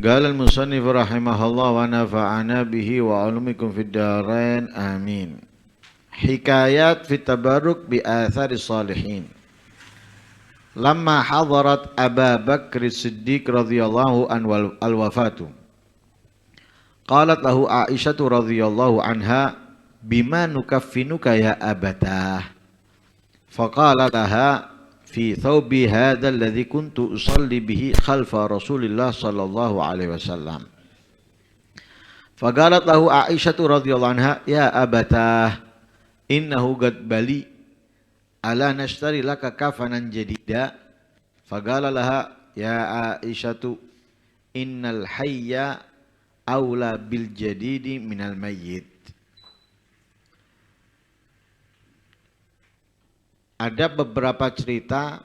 Qala al-musannif rahimahullah wa nafa'ana bihi wa ulumikum fid dharain amin. Hikayat fit tabarruk bi athari salihin. Lamma hadarat Aba Bakr Siddiq radhiyallahu anhu al-wafatu. Qalat lahu Aisyah radhiyallahu anha bima nukaffinuka ya abatah. Faqala laha fi thawbi hadha alladhi kuntu usalli bihi khalfa Rasulillah sallallahu alaihi wasallam. Faqalat lahu Aisyah radhiyallahu anha ya abatah innahu qad bali ala nashtari laka kafanan jadida. Faqala laha ya Aisyah innal hayya aula bil jadidi minal mayyit. Ada beberapa cerita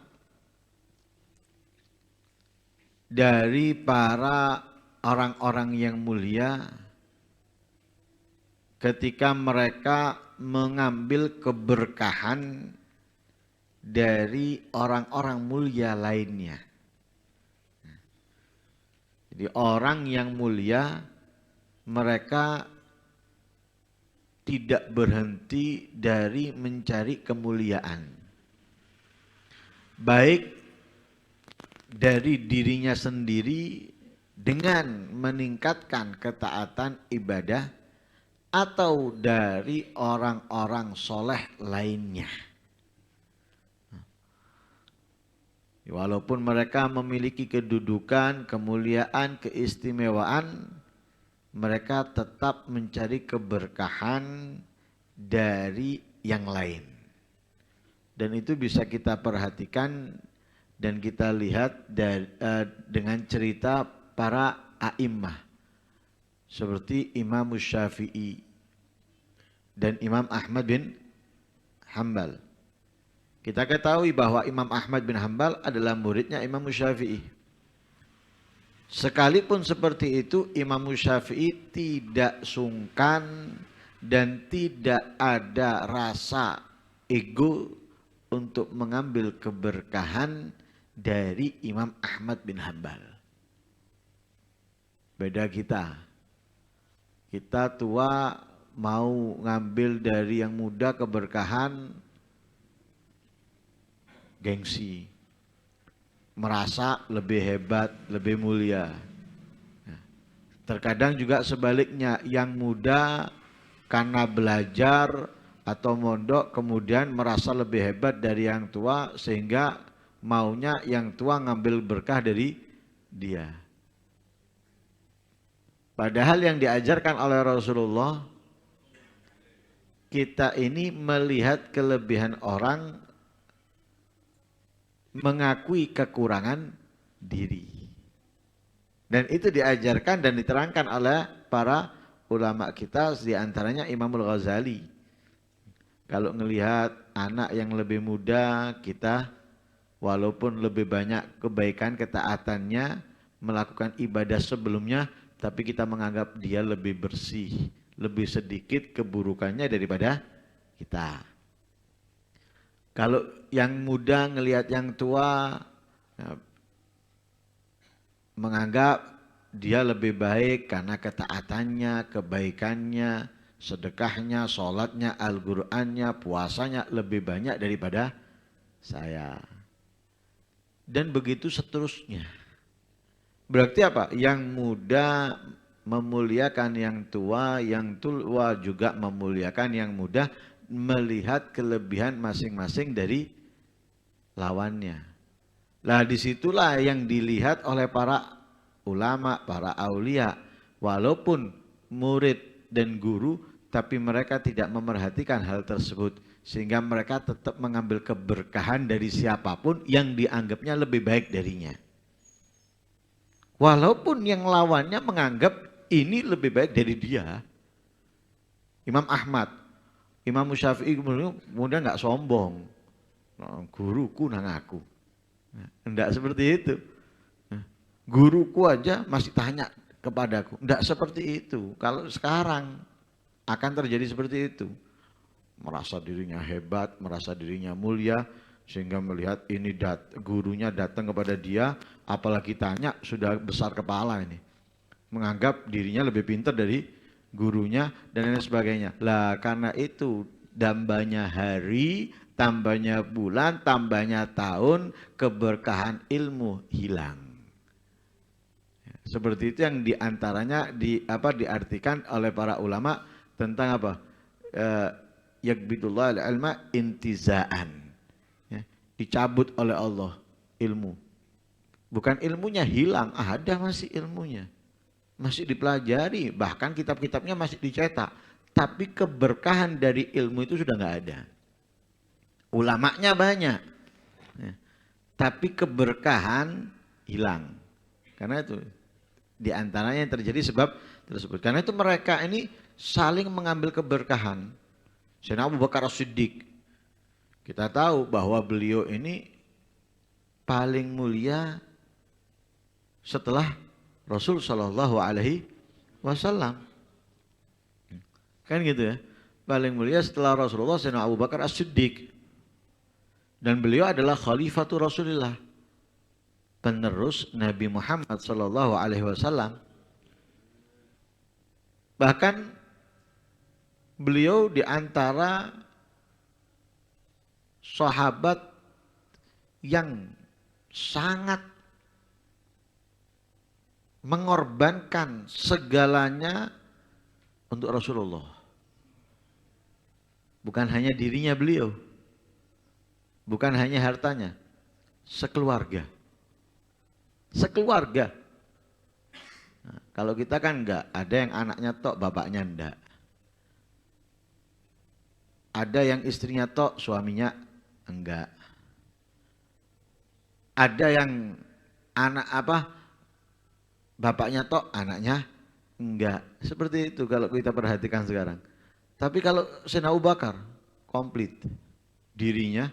dari para orang-orang yang mulia ketika mereka mengambil keberkahan dari orang-orang mulia lainnya. Jadi orang yang mulia mereka tidak berhenti dari mencari kemuliaan. Baik dari dirinya sendiri dengan meningkatkan ketaatan ibadah atau dari orang-orang soleh lainnya. Walaupun mereka memiliki kedudukan, kemuliaan, keistimewaan, mereka tetap mencari keberkahan dari yang lain. Dan itu bisa kita perhatikan dan kita lihat dengan cerita para a'immah. Seperti Imam Syafi'i dan Imam Ahmad bin Hanbal. Kita ketahui bahwa Imam Ahmad bin Hanbal adalah muridnya Imam Syafi'i. Sekalipun seperti itu, Imam Syafi'i tidak sungkan dan tidak ada rasa ego untuk mengambil keberkahan dari Imam Ahmad bin Hanbal. Beda kita. Kita tua mau ngambil dari yang muda keberkahan, gengsi. Merasa lebih hebat, lebih mulia. Terkadang juga sebaliknya, yang muda karena belajar atau mondok kemudian merasa lebih hebat dari yang tua sehingga maunya yang tua ngambil berkah dari dia. Padahal yang diajarkan oleh Rasulullah, kita ini melihat kelebihan orang, mengakui kekurangan diri. Dan itu diajarkan dan diterangkan oleh para ulama kita, di antaranya Imamul Ghazali. Kalau melihat anak yang lebih muda, kita walaupun lebih banyak kebaikan ketaatannya, melakukan ibadah sebelumnya, tapi kita menganggap dia lebih bersih, lebih sedikit keburukannya daripada kita. Kalau yang muda ngelihat yang tua, menganggap dia lebih baik karena ketaatannya, kebaikannya, sedekahnya, sholatnya, Al-Qur'annya, puasanya lebih banyak daripada saya. Dan begitu seterusnya. Berarti apa? Yang muda memuliakan yang tua juga memuliakan yang muda, melihat kelebihan masing-masing dari lawannya. Nah, disitulah yang dilihat oleh para ulama, para aulia. Walaupun murid dan guru, tapi mereka tidak memerhatikan hal tersebut. Sehingga mereka tetap mengambil keberkahan dari siapapun yang dianggapnya lebih baik darinya. Walaupun yang lawannya menganggap ini lebih baik dari dia. Imam Ahmad, Imam Syafi'i kemudian nggak sombong. Guruku nang aku. Enggak seperti itu. Guruku aja masih tanya kepadaku. Enggak seperti itu. Kalau sekarang akan terjadi seperti itu. Merasa dirinya hebat, merasa dirinya mulia, sehingga melihat ini gurunya datang kepada dia, apalagi tanya sudah besar kepala ini. menganggap dirinya lebih pintar dari gurunya dan lain sebagainya. Lah karena itu tambahnya hari, tambahnya bulan, tambahnya tahun, keberkahan ilmu hilang. Seperti itu yang diantaranya diartikan oleh para ulama tentang apa? Yakbidullah al-ilma intizaan. Ya, dicabut oleh Allah ilmu. Bukan ilmunya hilang, ada masih ilmunya. Masih dipelajari, bahkan kitab-kitabnya masih dicetak. Tapi keberkahan dari ilmu itu sudah nggak ada. Ulamanya banyak. Ya, tapi keberkahan hilang. Karena itu diantaranya yang terjadi sebab tersebut. Karena itu mereka ini saling mengambil keberkahan. Sayyidina Abu Bakar As-Siddiq, kita tahu bahwa beliau ini paling mulia setelah Rasul Shallallahu Alaihi Wasallam. Kan gitu ya. Paling mulia setelah Rasulullah Sayyidina Abu Bakar As-Siddiq. Dan beliau adalah Khalifatul Rasulullah, penerus Nabi Muhammad Shallallahu Alaihi Wasallam. Bahkan beliau di antara sahabat yang sangat mengorbankan segalanya untuk Rasulullah. Bukan hanya dirinya beliau, bukan hanya hartanya, sekeluarga. Sekeluarga. Nah, kalau kita kan enggak, ada yang anaknya tok, bapaknya enggak. Ada yang istrinya tok, suaminya enggak. Ada yang anak bapaknya tok, anaknya enggak. Seperti itu kalau kita perhatikan sekarang. Tapi kalau Sayyidina Abu Bakar, komplit. Dirinya,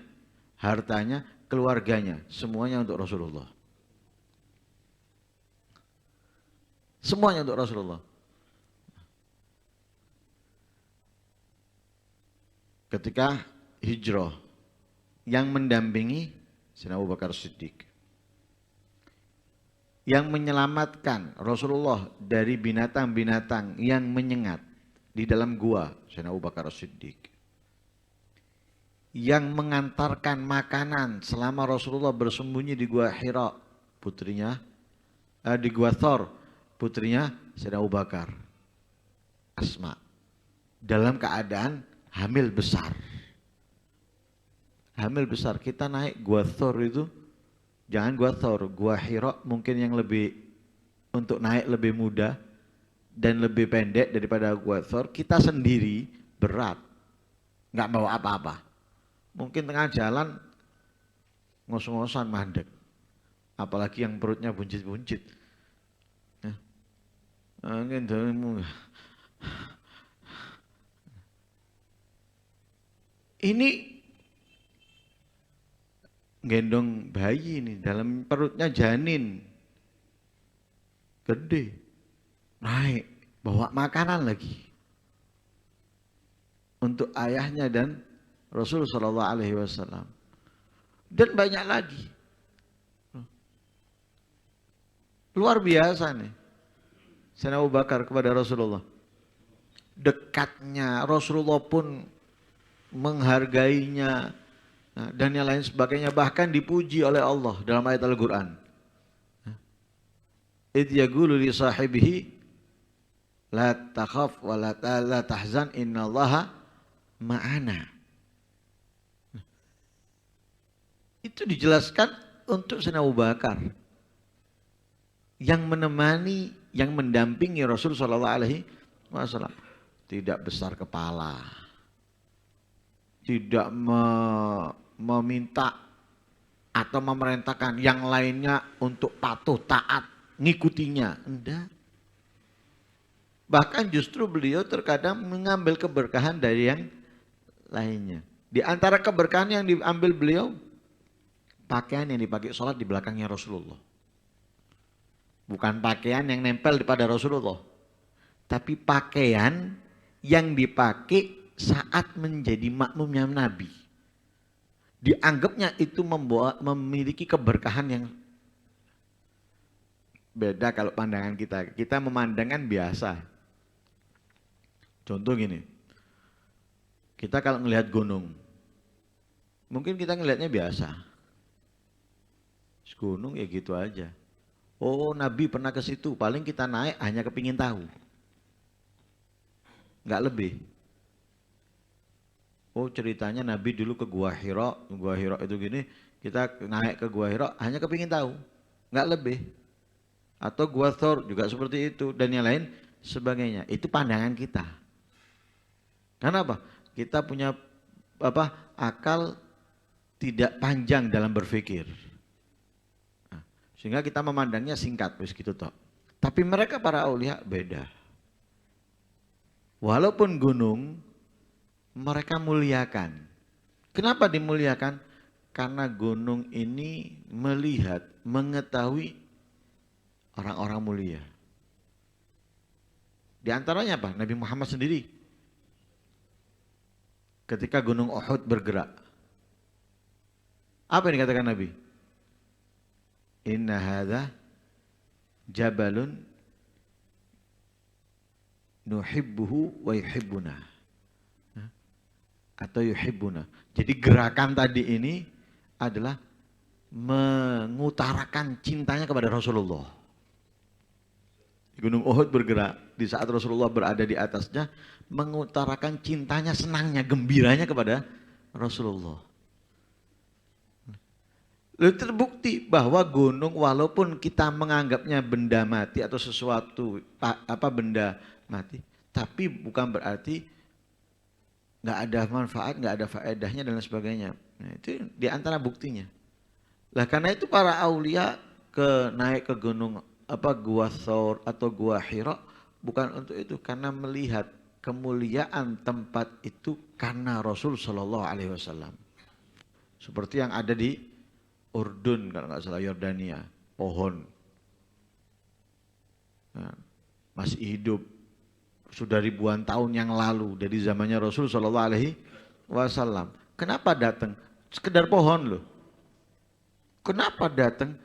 hartanya, keluarganya, semuanya untuk Rasulullah. Semuanya untuk Rasulullah. Ketika hijrah, yang mendampingi Sayyidina Abu Bakar Siddiq, yang menyelamatkan Rasulullah dari binatang-binatang yang menyengat di dalam gua, Sayyidina Abu Bakar Siddiq, yang mengantarkan makanan selama Rasulullah bersembunyi di gua Hira, putrinya di gua Thor, putrinya Sayyidina Abu Bakar Asma, dalam keadaan hamil besar. Hamil besar, kita naik gua Thor itu, jangan gua Thor, gua Hira mungkin yang lebih, untuk naik lebih mudah dan lebih pendek daripada gua Thor. Kita sendiri berat, nggak bawa apa-apa. Mungkin tengah jalan ngos-ngosan mandek, apalagi yang perutnya buncit-buncit. Ini gendong bayi ini, dalam perutnya janin gede, naik bawa makanan lagi untuk ayahnya dan Rasul Shallallahu Alaihi Wasallam, dan banyak lagi. Luar biasa nih Sayyidina Abu Bakar kepada Rasulullah. Dekatnya, Rasulullah pun menghargainya, dan yang lain sebagainya, bahkan dipuji oleh Allah dalam ayat Al-Quran. Idh yaqulu li sahibihi la takhaf wa la tahzan innallaha ma'ana. Itu dijelaskan untuk Sayyidina Abu Bakar yang menemani, yang mendampingi Rasul Shallallahu Alaihi Wasallam. Tidak besar kepala, tidak meminta atau memerintahkan yang lainnya untuk patuh taat ngikutinya, enggak. Bahkan justru beliau terkadang mengambil keberkahan dari yang lainnya. Di antara keberkahan yang diambil beliau, pakaian yang dipakai sholat di belakangnya Rasulullah. Bukan pakaian yang nempel pada Rasulullah, tapi pakaian yang dipakai saat menjadi makmumnya Nabi. Dianggapnya itu memiliki keberkahan yang Beda kalau pandangan kita. Kita memandangkan biasa. Contoh gini, kita kalau ngelihat gunung, mungkin kita ngelihatnya biasa. Gunung ya gitu aja. Oh, Nabi pernah ke situ, paling kita naik hanya kepingin tahu. Nggak lebih. Oh, ceritanya Nabi dulu ke Gua Hira itu gini, kita naik ke Gua Hira hanya kepingin tahu. Nggak lebih. Atau Gua Thor juga seperti itu, dan yang lain sebagainya. Itu pandangan kita. Karena apa? Kita punya akal tidak panjang dalam berpikir. Nah, sehingga kita memandangnya singkat, wis gitu toh. Tapi mereka para aulia beda. Walaupun gunung, mereka muliakan. Kenapa dimuliakan? Karena gunung ini melihat, mengetahui orang-orang mulia. Di antaranya apa? Nabi Muhammad sendiri. Ketika gunung Uhud bergerak. Apa yang dikatakan Nabi? Inna hadha jabalun nuhibbuhu wa yuhibbuna. Atau yuhibbuna. Jadi gerakan tadi ini adalah mengutarakan cintanya kepada Rasulullah. Gunung Uhud bergerak di saat Rasulullah berada di atasnya, mengutarakan cintanya, senangnya, gembiranya kepada Rasulullah. Lalu terbukti bahwa gunung walaupun kita menganggapnya benda mati atau sesuatu benda mati, tapi bukan berarti nggak ada manfaat, nggak ada faedahnya dan lain sebagainya. Nah, itu di antara buktinya. Lah karena itu para aulia naik ke gunung Gua Thawr atau Gua Hira bukan untuk itu, karena melihat kemuliaan tempat itu karena Rasul Shallallahu Alaihi Wasallam. Seperti yang ada di Urdun kalau nggak salah, Yordania, pohon masih hidup sudah ribuan tahun yang lalu dari zamannya Rasul Shallallahu Alaihi Wasallam. Kenapa datang? Sekedar pohon loh. Kenapa datang?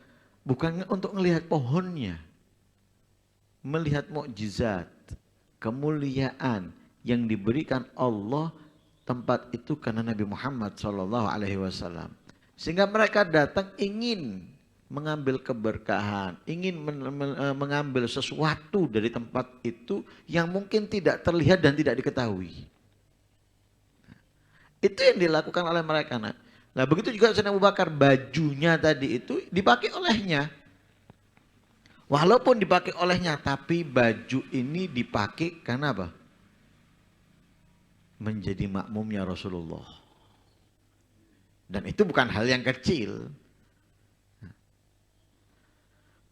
Bukan untuk melihat pohonnya, melihat mukjizat, kemuliaan yang diberikan Allah tempat itu karena Nabi Muhammad Shallallahu Alaihi Wasallam. Sehingga mereka datang ingin mengambil keberkahan, ingin mengambil sesuatu dari tempat itu yang mungkin tidak terlihat dan tidak diketahui. Itu yang dilakukan oleh mereka. Nah begitu juga Sayyidina Abu Bakar, bajunya tadi itu dipakai olehnya. Walaupun dipakai olehnya, tapi baju ini dipakai karena apa? Menjadi makmumnya Rasulullah. Dan itu bukan hal yang kecil.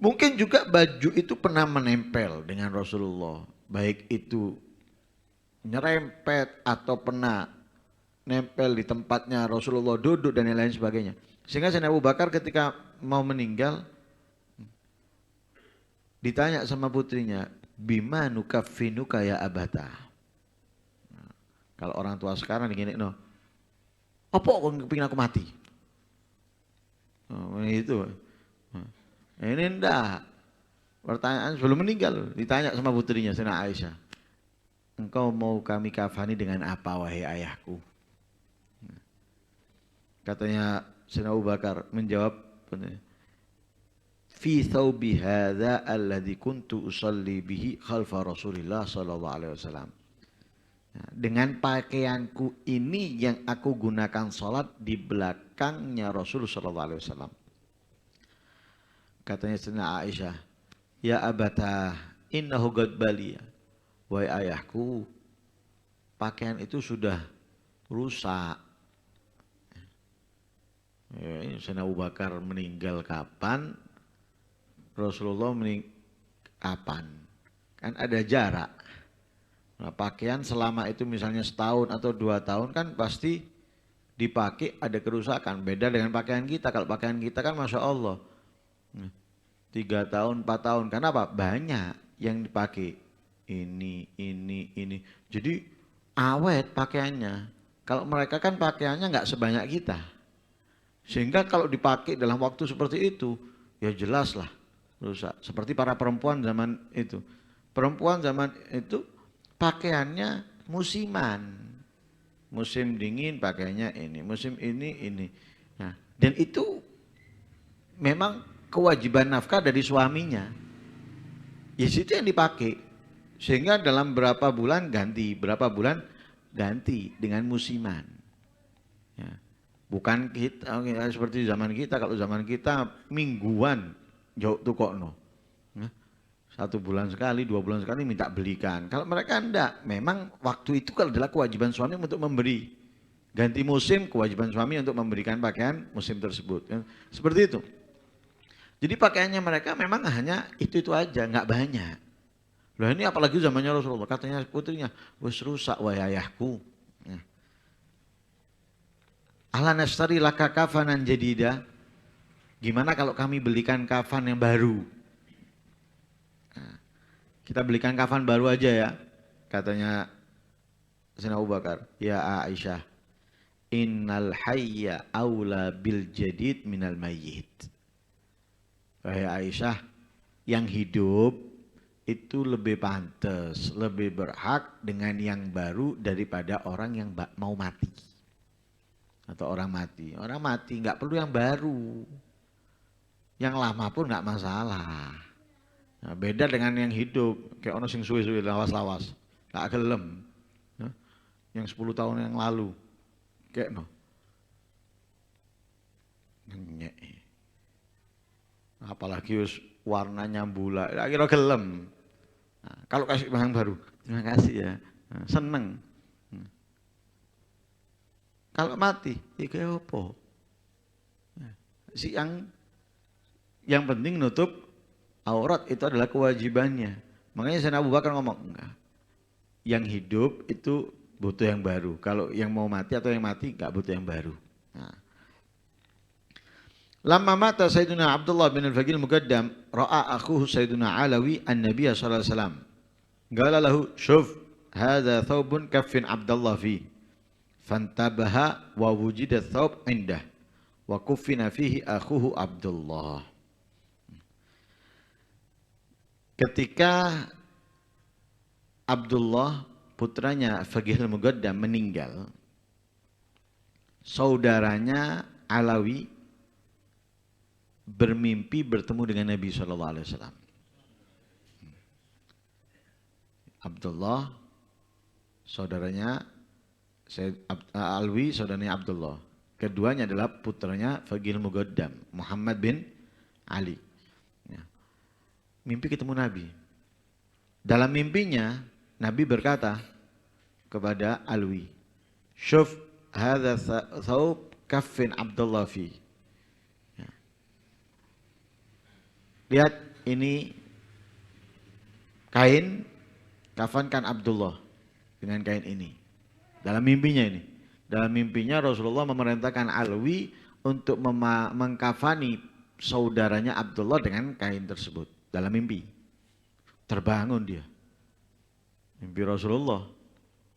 Mungkin juga baju itu pernah menempel dengan Rasulullah. Baik itu nyerempet atau pernah nempel di tempatnya Rasulullah duduk dan lain-lain sebagainya. Sehingga Sayyidina Abu Bakar ketika mau meninggal ditanya sama putrinya, bima nukaffinuka ya abata. Nah, kalau orang tua sekarang gini, no, apa kau kepingin aku mati? Oh, itu. Nah, ini enggak. Pertanyaan sebelum meninggal ditanya sama putrinya Sayyidina Aisyah, engkau mau kami kafani dengan apa wahai ayahku? Katanya Sayyidina Abu Bakar menjawab, fi thawbi hadza alladhi kuntu usalli bihi khalfa Rasulillah sallallahu alaihi wasallam. Dengan pakaianku ini yang aku gunakan salat di belakangnya Rasul sallallahu alaihi wasallam. Katanya Sayyidina Aisyah, ya abata innahu qad baliya. Wahai ayahku, pakaian itu sudah rusak. Sayyidina Abu Bakar meninggal kapan? Rasulullah kapan? Kan ada jarak. Nah, pakaian selama itu misalnya setahun atau 2 tahun kan pasti dipakai ada kerusakan. Beda dengan pakaian kita. Kalau pakaian kita kan Masya Allah 3 tahun, 4 tahun. Kenapa? Banyak yang dipakai. Ini. Jadi awet pakaiannya. Kalau mereka kan pakaiannya nggak sebanyak kita. Sehingga kalau dipakai dalam waktu seperti itu, ya jelas lah rusak. Seperti para perempuan zaman itu. Perempuan zaman itu pakaiannya musiman. Musim dingin pakaiannya ini, musim ini. Nah, dan itu memang kewajiban nafkah dari suaminya. Ya situ yang dipakai. Sehingga dalam berapa bulan ganti dengan musiman. Ya. Bukan kita seperti zaman kita. Kalau zaman kita mingguan jauh tuh kok no. Ya. 1 bulan sekali, 2 bulan sekali minta belikan. Kalau mereka enggak, memang waktu itu adalah kewajiban suami untuk memberi. Ganti musim, kewajiban suami untuk memberikan pakaian musim tersebut. Ya. Seperti itu. Jadi pakaiannya mereka memang hanya itu aja, nggak banyak. Loh ini apalagi zamannya Rasulullah, katanya putrinya, wes rusak wahai ayahku. Ya. Ala nastari laka kafanan jadida. Gimana kalau kami belikan kafan yang baru? Nah, kita belikan kafan baru aja ya, katanya Sayyidina Abu Bakar. Ya Aisyah, innal hayya aula bil jadid minal mayyit. Wahai Aisyah, yang hidup itu lebih pantas, lebih berhak dengan yang baru daripada orang yang mau mati. Atau orang mati. Orang mati nggak perlu yang baru. Yang lama pun nggak masalah. Nah, beda dengan yang hidup. Kayak orang sing suwe-suwe lawas-lawas. Nggak gelem. Nah, yang 10 tahun yang lalu. Kayak no. Nyek. Apalagi warnanya bula, kira gelem. Nah, kalau kasih barang baru, terima kasih ya, nah, seneng. Nah. Kalau mati, ya kayak apa? Nah, si yang penting nutup aurat itu adalah kewajibannya. Makanya Sayyidina Abu Bakar ngomong, enggak. Yang hidup itu butuh yang baru. Kalau yang mau mati atau yang mati enggak butuh yang baru. Nah. Lama mata Sayyidina Abdullah bin Al-Faqih Al-Muqaddam ra'a akhuhu Sayyidina Alawi an-Nabiy sallallahu alaihi wasallam. Qala lahu, "Shuf, hadha thawbun kaffin Abdullah fi." Fantabaha wa wujida thawb indah wa kuffina fihi akhuhu Abdullah. Ketika Abdullah putranya Faqih Al-Muqaddam meninggal, saudaranya Alawi bermimpi bertemu dengan Nabi Shallallahu Alaihi Wasallam. Abdullah, saudaranya Alwi, saudaranya Abdullah. Keduanya adalah putranya Faqih Muqaddam, Muhammad bin Ali. Ya. Mimpi ketemu Nabi. Dalam mimpinya, Nabi berkata kepada Alwi, "Syuf hadza thawb kaffin Abdullah fi." Lihat ini kain kafankan Abdullah dengan kain ini. Dalam mimpinya ini. Dalam mimpinya Rasulullah memerintahkan Alwi untuk mengkafani saudaranya Abdullah dengan kain tersebut. Dalam mimpi. Terbangun dia. Mimpi Rasulullah.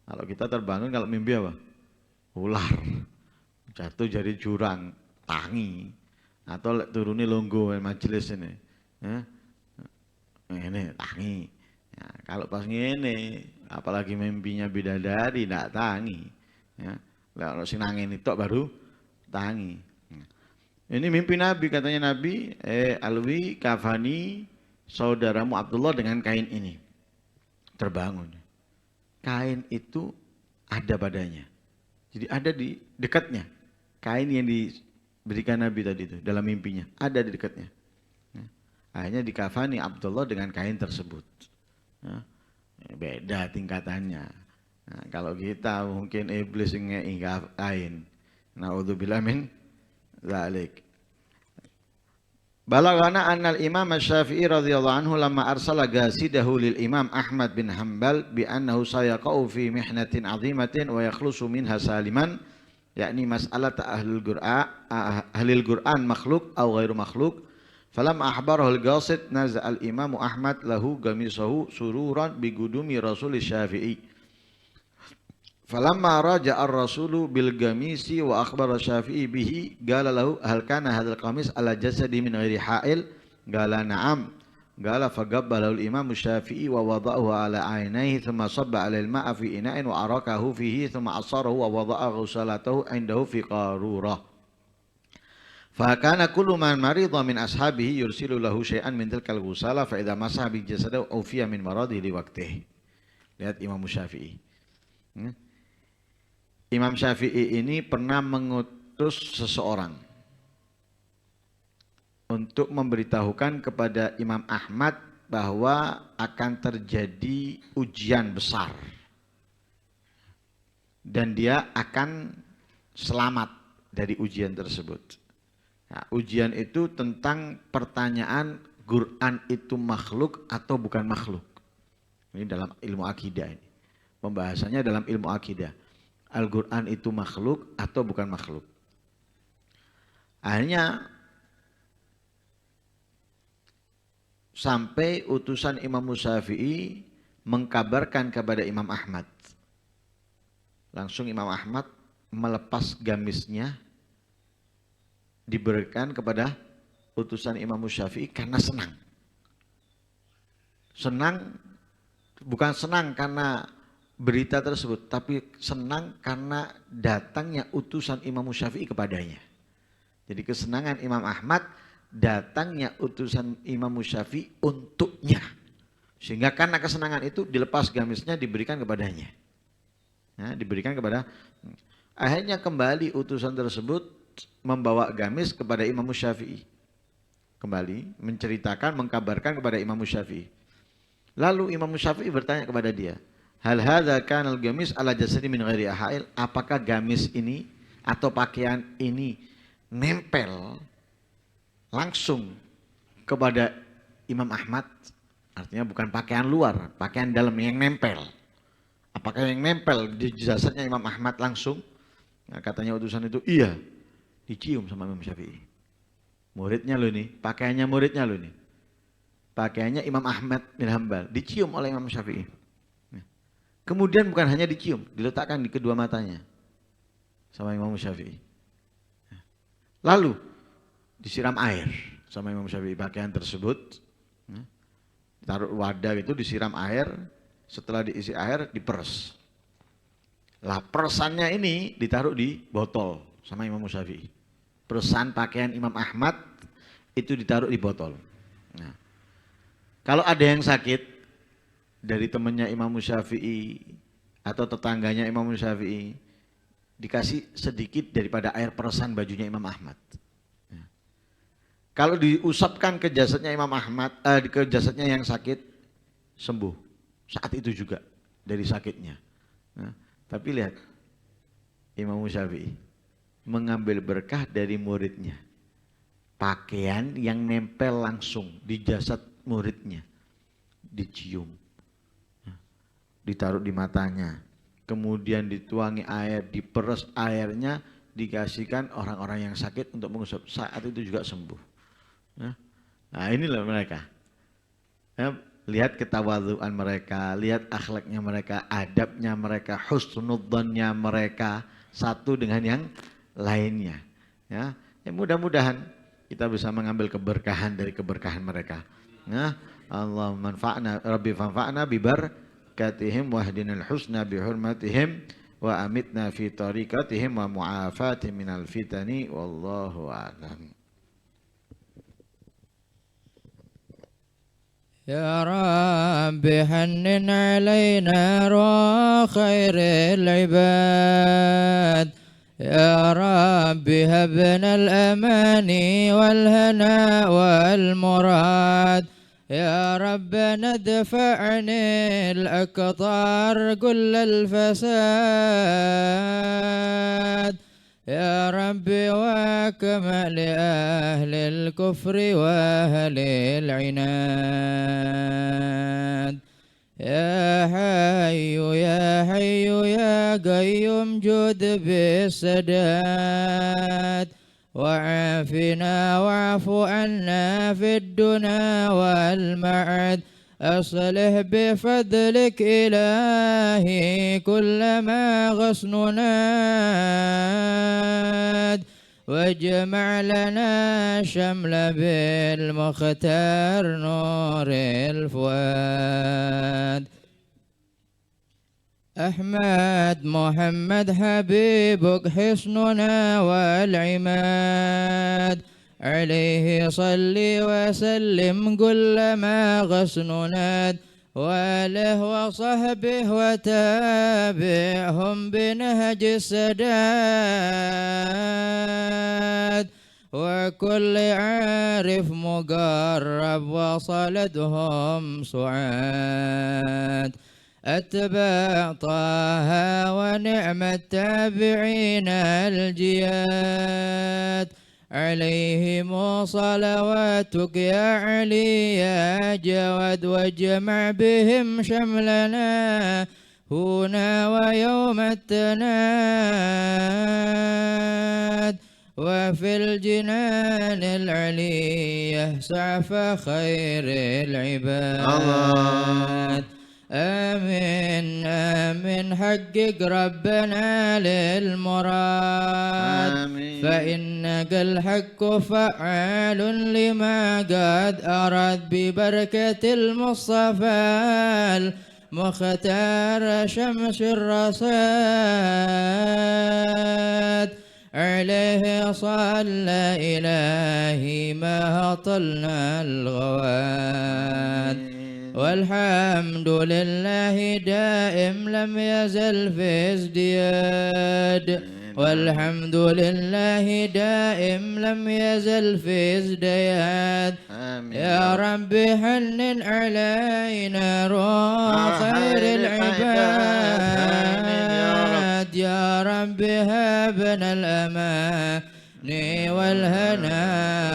Kalau kita terbangun kalau mimpi apa? Ular. Jatuh jadi jurang. Tangi. Atau turuni longgo majelis ini. Ya. Ini tangi. Ya, kalau pas ngene, apalagi mimpinya bidadari, tidak tangi. Ya. Kalau sinangin itu baru tangi. Ya. Ini mimpi Nabi, katanya Nabi, Alwi kafani saudaramu Abdullah dengan kain ini. Terbangun. Kain itu ada padanya. Jadi ada di dekatnya. Kain yang diberikan Nabi tadi itu dalam mimpinya ada di dekatnya. Akhirnya dikafani Abdullah dengan kain tersebut. Nah, beda tingkatannya. Nah, kalau kita mungkin iblis ngei kain. Naudzubillah min dzalik. Balagana annal Imam Asy-Syafi'i radhiyallahu anhu lamma arsala gasidahu lil Imam Ahmad bin Hanbal bi annahu sayaqau fi mihnatin 'azimatin wa yakhlusu minha saliman, yakni mas'alat ahlul Qur'an makhluk atau ghairu makhluk. Falam ahbarahu al-Qasid naza al-Imam Ahmad lahu gamisahu sururan bi gudumi Rasul Syafi'i. Falamma raja'a ar-Rasulu bil gamisi wa akhbara Syafi'i bihi qala lahu hal kana hadzal qamis ala jasadi min ghairi ha'il Qala na'am. Qala faqabbalahu al-imam Syafi'i wa wada'ahu ala 'ainaihi thumma sabba 'ala al-ma'a fi ina'in wa arakahu fihi thumma asarahu wa wada'a ghusalatahu 'indahu fi qarurah. Fa kana kullu man marida min ashabihi yursilu lahu syai'an min tilkal ghusala fa idza masaha bi jasadihi ufiya min maradihi li waqtihi. Lihat Imam Syafi'i. Imam Syafi'i ini pernah mengutus seseorang untuk memberitahukan kepada Imam Ahmad bahwa akan terjadi ujian besar dan dia akan selamat dari ujian tersebut. Nah, ujian itu tentang pertanyaan Quran itu makhluk atau bukan makhluk. Ini dalam ilmu akidah ini. Pembahasannya dalam ilmu akidah. Al-Quran itu makhluk atau bukan makhluk. Akhirnya sampai utusan Imam Syafi'i mengkabarkan kepada Imam Ahmad. Langsung Imam Ahmad melepas gamisnya, diberikan kepada utusan Imam Syafi'i karena senang. Senang, bukan senang karena berita tersebut, tapi senang karena datangnya utusan Imam Syafi'i kepadanya. Jadi kesenangan Imam Ahmad datangnya utusan Imam Syafi'i untuknya, sehingga karena kesenangan itu dilepas gamisnya, diberikan kepadanya. Nah, diberikan kepada, akhirnya kembali utusan tersebut membawa gamis kepada Imam Syafi'i, kembali menceritakan, mengkabarkan kepada Imam Syafi'i. Lalu Imam Syafi'i bertanya kepada dia, hal hadza kana al-gamis ala jasadi min ghairi ahail, apakah gamis ini atau pakaian ini nempel langsung kepada Imam Ahmad, artinya bukan pakaian luar, pakaian dalam yang nempel. Apakah yang nempel di jasadnya Imam Ahmad langsung? Nah, katanya utusan itu iya, dicium sama Imam Syafi'i. Muridnya lo ini, pakaiannya muridnya lo ini, pakaiannya Imam Ahmad bin Hanbal, dicium oleh Imam Syafi'i. Kemudian bukan hanya dicium, diletakkan di kedua matanya sama Imam Syafi'i. Lalu disiram air sama Imam Syafi'i, pakaian tersebut, taruh wadah itu, disiram air, setelah diisi air diperes. Lah peresannya ini ditaruh di botol sama Imam Syafi'i. Peresan pakaian Imam Ahmad itu ditaruh di botol. Nah, kalau ada yang sakit dari temannya Imam Syafi'i atau tetangganya Imam Syafi'i, dikasih sedikit daripada air peresan bajunya Imam Ahmad. Kalau diusapkan ke jasadnya Imam Ahmad, ke jasadnya yang sakit, sembuh saat itu juga dari sakitnya. Nah, tapi lihat, Imam Syafi'i mengambil berkah dari muridnya. Pakaian yang nempel langsung di jasad muridnya, dicium, ditaruh di matanya, kemudian dituangi air, diperes airnya, dikasihkan orang-orang yang sakit untuk mengusap, saat itu juga sembuh. Nah, inilah mereka. Ya, lihat ketawaduan mereka, lihat akhlaknya mereka, adabnya mereka, husnudzannya mereka, satu dengan yang lainnya. Ya, mudah-mudahan kita bisa mengambil keberkahan dari keberkahan mereka. Ya, Allahumma anfa'na, Rabbi fanfa'na bibarakatihim wahdinal husna bihurmatihim wa amitna fi tariqatihim wa mu'afati minal fitani wallahu a'lam. يا رب حنن علينا روح خير العباد، يا رب هبنا الأماني والهنا والمراد، يا رب ندفعني الأقطار كل الفساد، يا ربي وكما لأهل الكفر وأهل العناد، يا حي يا حي يا قيوم جود بالسداد، وعافنا واعف عنا في الدنا والمعد، أصلح بفضلك إلهي كل ما غصننا، واجمع لنا شمل بالمختار نور الفؤاد. أحمد محمد حبيبك حصننا والعماد، عليه صل وسلم كل ما غصنناد، وآله وصحبه وتابعهم بنهج السداد، وكل عارف مقرب وصلتهم سعاد. أتباع طه ونعم التابعين الجياد، عليهم صلواتك يا علي يا جواد، واجمع بهم شملنا هنا ويوم التناد، وفي الجنان العلية سعف خير العباد. آمين آمين حقق ربنا للمراد، آمين. فإنك الحق فعال لما قد أراد، ببركة المصطفى المختار شمس الرصاد، عليه صلى إلهي ما طلنا الغواد. والحمد لله دائم لم يزل في ازدياد، والحمد لله دائم لم يزل في ازدياد. يا رب حنن علينا روح خير العباد، يا رب هبنا الأمان والهنا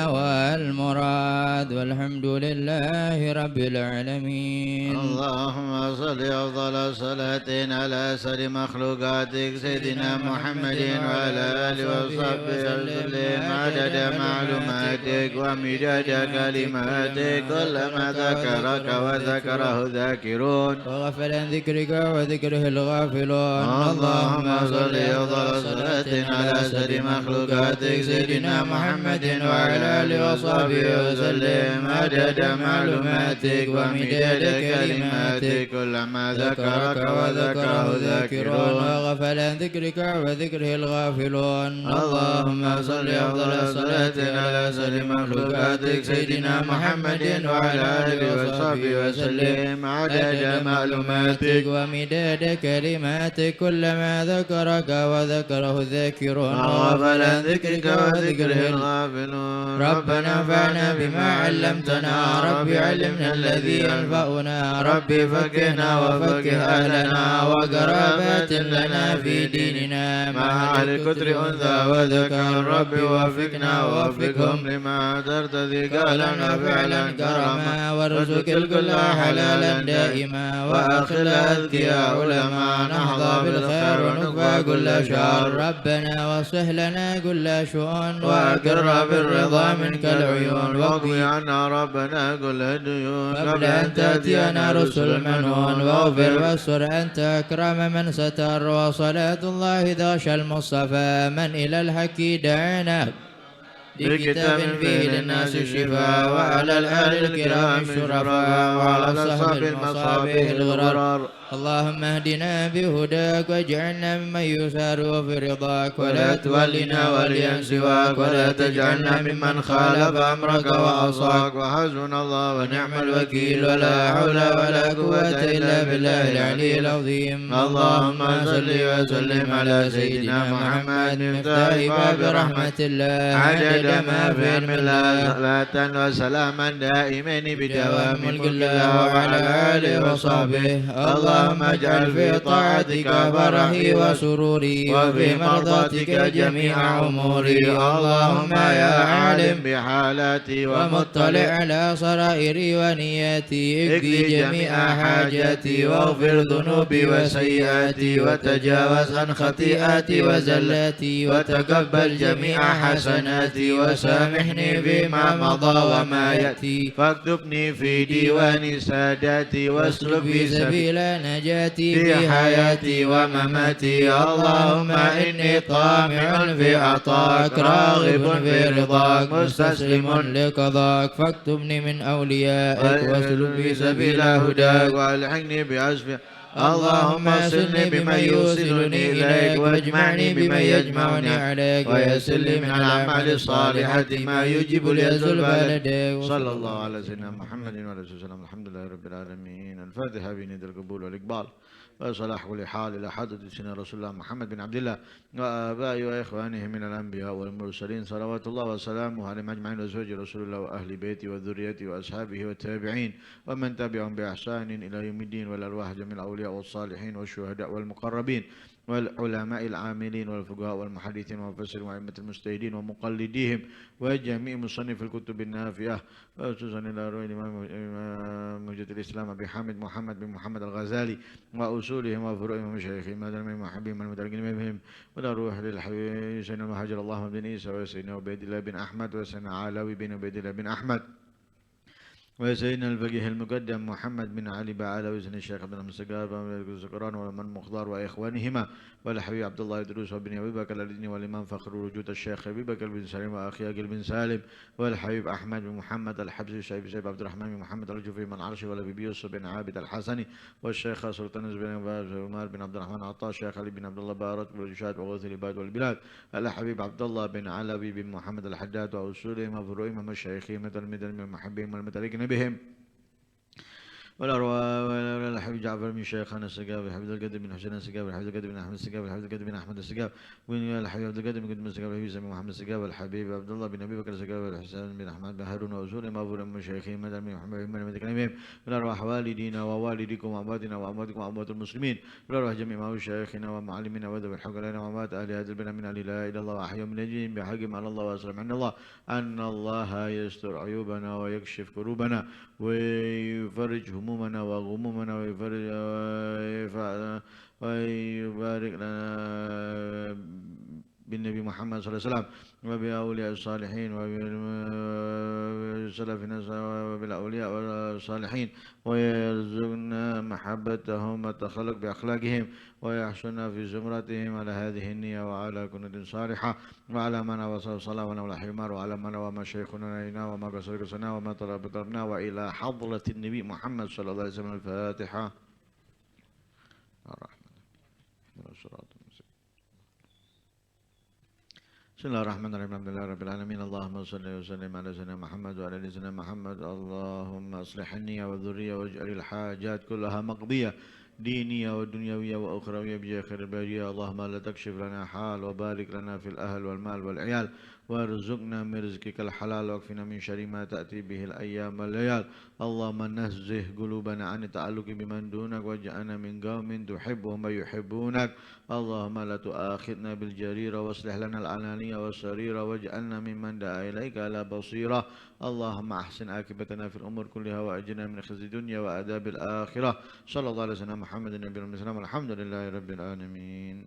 والمراد، والحمد لله رب العالمين. اللهم صل أفضل صلاة على أسر مخلوقاتك سيدنا محمد وعلى آله وصحبه وسلم عدد معلوماتك ومداد كلماتك، كلما ذكرك وذكره ذاكرون وغفل عن ذكرك وذكره الغافلون. اللهم صل أفضل صلاة على أسر مخلوقاتك سيدنا محمد وعلى آله وصحبه وسلم عدد معلوماتك ومداد كلماتك، كلما ذكرك وذكره ذاكرون وغفل عن ذكرك وذكره الغافلون. اللهم صل أفضل صلاة على أسر مخلوقاتك سيدنا محمد وعلى آله وصحبه وسلم عدد معلوماتك ومداد كلماتك، كلما ذكرك وذكره الذاكرون وغفل عن ذكرك وذكره الغافلون. ربنا انفعنا بما علمتنا، رب علمنا الذي ينفعنا، رب فقهنا وفقه أهلنا، وقرابات لنا في ديننا مع أهل الكتر أنثى وذكر، رب وفقنا ووفقهم لما أدرت ذي قالا وفعلا كرما، وارزق الكل حلالا دائما، وأخل الأذكياء علماء، نحظى بالخير ونكفى كل شر. ربنا واصلح لنا كل شؤون، وأقر بالرضا منك العيون، واقضي عنا ربنا كل الديون قبل أن تأتينا رسل المنون، واغفر واستر أنت أكرم من ستر. وصلاة الله ذاش المصطفى من إلى الحق دعانا، بكتاب فيه للناس الشفاء، وعلى الآل الكرام الشرفاء، وعلى أصحاب المصابيح الغرر. اللهم اهدنا بهداك واجعلنا ممن يسار في رضاك، ولا تولنا وليا سواك، ولا تجعلنا ممن خالف أمرك وعصاك. وحسبنا الله ونعم الوكيل، ولا حول ولا قوة إلا بالله العلي العظيم. اللهم صل وسلم على سيدنا محمد مفتاح باب رحمة الله، عدد ما في علم الله، صلاة وسلاما دائمين بدوام ملك الله وعلى آله وصحبه. اللهم اجعل في طاعتك فرحي وسروري، وفي مرضاتك جميع أموري. اللهم يا عالم بحالاتي ومطلع على سرائري ونياتي، اقضي جميع حاجاتي، واغفر ذنوبي وسيئاتي، وتجاوز عن خطيئاتي وزلاتي، وتقبل جميع حسناتي، وسامحني فيما مضى وما يأتي فاكتبني في ديوان ساداتي واسلك بي سبيل نجاتي في في حياتي ومماتي. اللهم إني طامع في عطاك راغب في رضاك مستسلم لقضاك فاكتبني من أوليائك واسلك بي سبيل هداك والحقني بأسفل. اللهم صلني بمن يوصلني إليك واجمعني بمن يجمعني عليك ويسر لي من الأعمال الصالحة ما يجب الزلفى لديك. صلى الله على سيدنا محمد وعلى آله وسلم. الحمد لله رب العالمين. الفاتحة بند القبول والإقبال وصلاح كل حال إلى حضرة سيدنا رسول الله محمد بن عبد الله وآبائه وإخوانه من الأنبياء والمرسلين صلوات الله وسلامه عليهم أجمعين وزوج رسول الله وأهل بيته وذريته وأصحابه والتابعين ومن تبعهم بإحسان إلى يوم الدين والأرواح جميع الأولياء والصالحين والشهداء والمقربين والعلماء العاملين والفقهاء والمحدثين والمفسرين وأئمة المجتهدين ومقلديهم وجميع مصنف الكتب النافعة وخصوصا إلى روح الإمام مجد الإسلام أبي حامد محمد بن محمد الغزالي وأصولهم وفروعهم ومشايخهم المحبين والمترجمين بهم ولا روح للحبيب سيدنا المهاجر اللهم بن عيسى وسيدنا عبيد الله بن أحمد وسيدنا علاوي بن عبيد الله بن أحمد وسيدنا الفقيه المقدم محمد بن علي بعلى وسيدنا الشيخ عبد الله السقار والسكران والمن مخضار وإخوانهما والحبيب عبد الله إدريس وابن أبي بكر الذين والإمام فخر وجود الشيخ أبي بكر بن سليم وأخي أقل بن سالم والحبيب أحمد بن محمد الحبسي الشيخ سيد عبد الرحمن بن محمد الجوفي من عرش والأبي يوسف بن عابد الحسني والشيخ سلطان بن عمر بن عبد الرحمن عطاء الشيخ علي بن عبد الله بارك والجشاد وغوث العباد والبلاد الحبيب عبد الله بن علوي بن محمد الحداد وأصولهم وفروعهم ومشايخهم المدن المحبين والمتلقين بهم والأرواح الحبيب جعفر بن شيخنا السقاف الحبيب القدر بن حسين السقاف الحبيب القدر بن أحمد السقاف الحبيب القدر بن أحمد السقاف والحبيب عبد القدر بن قدم السقاف الحبيب سمي محمد السقاف الحبيب عبد الله بن أبي بكر السقاف الحسين بن أحمد بن هارون وأصول مغفور من مشايخهم من محمد بن متكلمين والأرواح والدينا ووالديكم وأمواتنا وأمواتكم وأموات المسلمين والأرواح جميع مشايخنا ومعلمينا وذوي الحق لنا وأموات أهل هذا البلد من أهل لا إله إلا الله وأحيوا من أجلهم بحقهم على الله وأسلم عن الله أن الله يستر عيوبنا ويكشف كروبنا ويفرج همومنا وغمومنا ويبارك لنا بالنبي محمد صلى الله عليه وسلم وبأولياء الصالحين وبسلفنا وبالأولياء والصالحين ويرزقنا محبتهم والتخلق بأخلاقهم ويحشرنا في زمرتهم على هذه النية وعلى كنة صالحة وعلى من وصل صلاة ونولى حمار وعلى من وما شيخنا إلينا وما قصر قصنا وما طلبنا وإلى حضرة النبي محمد صلى الله عليه وسلم. الفاتحة. الرحمن بسم الله الرحمن الرحيم. الحمد لله رب العالمين. اللهم صل وسلم على سيدنا محمد وعلى ال سيدنا محمد. اللهم اصلح النية والذرية واجعل الحاجات كلها مقضية دينية ودنيوية وأخروية بجاه خير البرية. اللهم لا تكشف لنا حال وبارك لنا في الأهل والمال والعيال وارزقنا من رزقك الحلال واكفنا من شر ما تأتي به الأيام والليال. اللهم نزه قلوبنا عن التعلق بمن دونك واجعلنا من قوم تحبهم ويحبونك. اللهم لا تؤاخذنا بالجريرة واصلح لنا العلانية والسريرة واجعلنا ممن دعا إليك على بصيرة. اللهم أحسن عاقبتنا في الأمور كلها وأجرنا من خزي الدنيا وعذاب الآخرة. صلى الله عليه وسلم محمد النبي والسلام. الحمد لله رب العالمين.